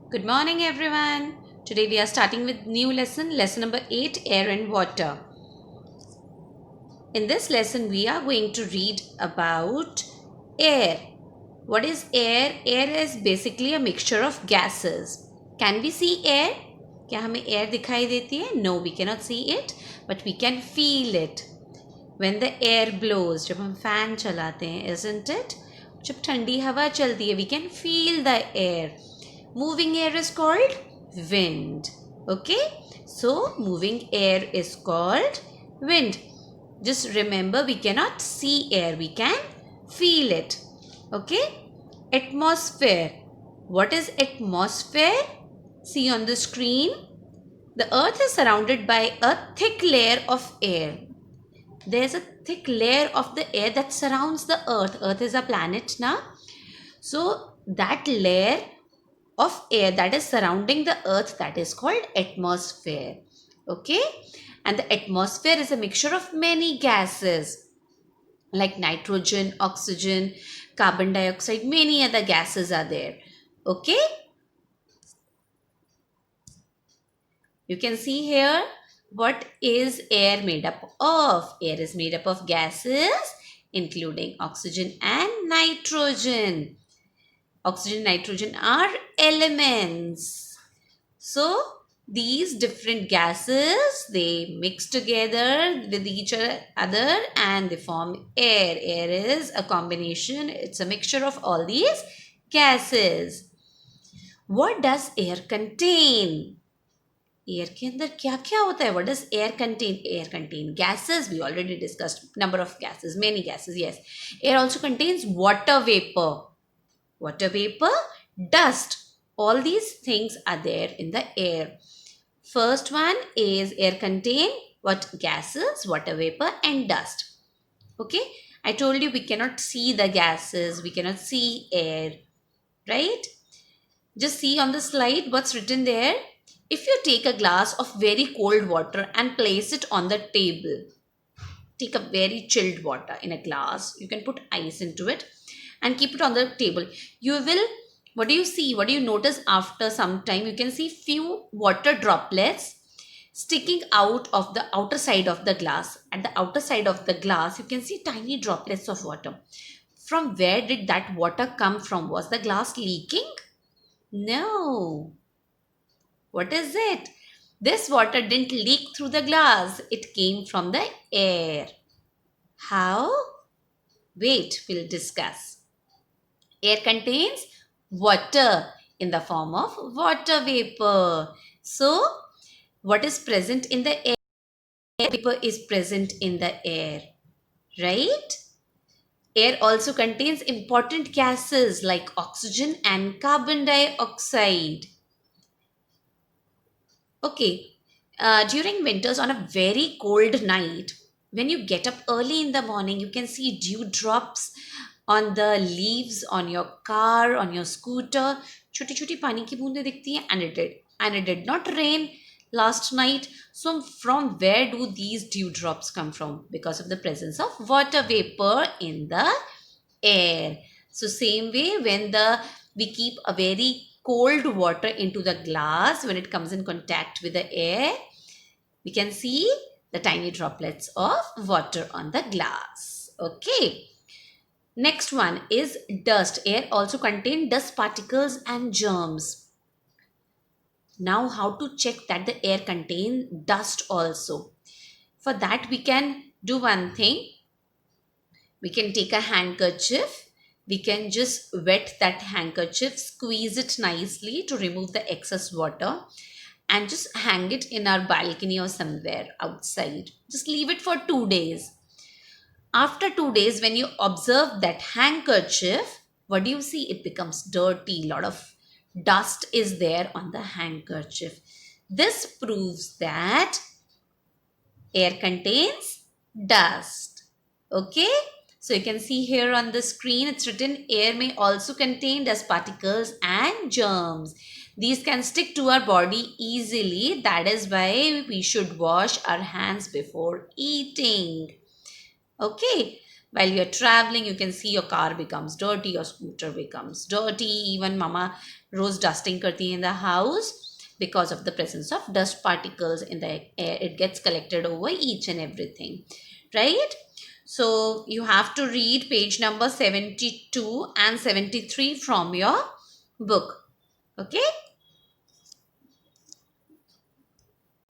Good morning, everyone. Today we are starting with new lesson number 8, air and water. In this lesson, we are going to read about air. What is air? Air is basically a mixture of gases. Can we see air? क्या हमें air दिखाई देती है? No, we cannot see it, but we can feel it. When the air blows, जब हम fan चलाते हैं, isn't it? जब ठंडी हवा चलती है, we can feel the air. Moving air is called wind. Okay, so moving air is called wind. Just remember, we cannot see air, we can feel it. Okay, atmosphere. What is atmosphere? See on the screen. The earth is surrounded by a thick layer of air. There's a thick layer of the air that surrounds the earth. Earth is a planet now. So that layer of air that is surrounding the earth, that is called atmosphere. Okay, and the atmosphere is a mixture of many gases like nitrogen, oxygen, carbon dioxide, many other gases are there. Okay, you can see here what is air made up of. Air is made up of gases including oxygen and nitrogen. Oxygen and nitrogen are elements. So these different gases, they mix together with each other and they form air. Air is a combination, it's a mixture of all these gases. What does air contain? Air के अंदर क्या क्या होता है? What does air contain? Air contain gases. We already discussed number of gases, many gases. Yes, air also contains water vapor. Water vapor, dust. All these things are there in the air. First one is air contain what? Gases, water vapor, and dust. Okay, I told you we cannot see the gases, we cannot see air, right? Just see on the slide what's written there. If you take a glass of very cold water and place it on the table, take a very chilled water in a glass, you can put ice into it and keep it on the table. You will, what do you see? What do you notice after some time? You can see few water droplets sticking out of the outer side of the glass. At the outer side of the glass, you can see tiny droplets of water. From where did that water come from? Was the glass leaking? No. What is it? This water didn't leak through the glass. It came from the air. How? Wait, we'll discuss. Air contains water in the form of water vapor. So, what is present in the air? Vapor is present in the air, right? Air also contains important gases like oxygen and carbon dioxide. Okay, during winters on a very cold night, when you get up early in the morning, you can see dew drops on the leaves on your car, on your scooter. छोटी छोटी पानी की बूंदें दिखती हैं, and it did not rain last night. So from where do these dew drops come from? Because of the presence of water vapor in the air. So same way, when the we keep a very cold water into the glass, when it comes in contact with the air, we can see the tiny droplets of water on the glass. Okay, next one is dust. Air also contain dust particles and germs. Now, how to check that the air contain dust also? For that, we can do one thing. We can take a handkerchief. We can just wet that handkerchief, squeeze it nicely to remove the excess water, and just hang it in our balcony or somewhere outside. Just leave it for 2 days. After 2 days, when you observe that handkerchief, what do you see? It becomes dirty. A lot of dust is there on the handkerchief. This proves that air contains dust. Okay, so you can see here on the screen it's written air may also contain dust particles and germs. These can stick to our body easily. That is why we should wash our hands before eating. Okay, While you're traveling, you can see your car becomes dirty, your scooter becomes dirty. Even mama rose dusting करती है in the house because of the presence of dust particles in the air. It gets collected over each and everything, right? So you have to read page number 72 and 73 from your book. Okay?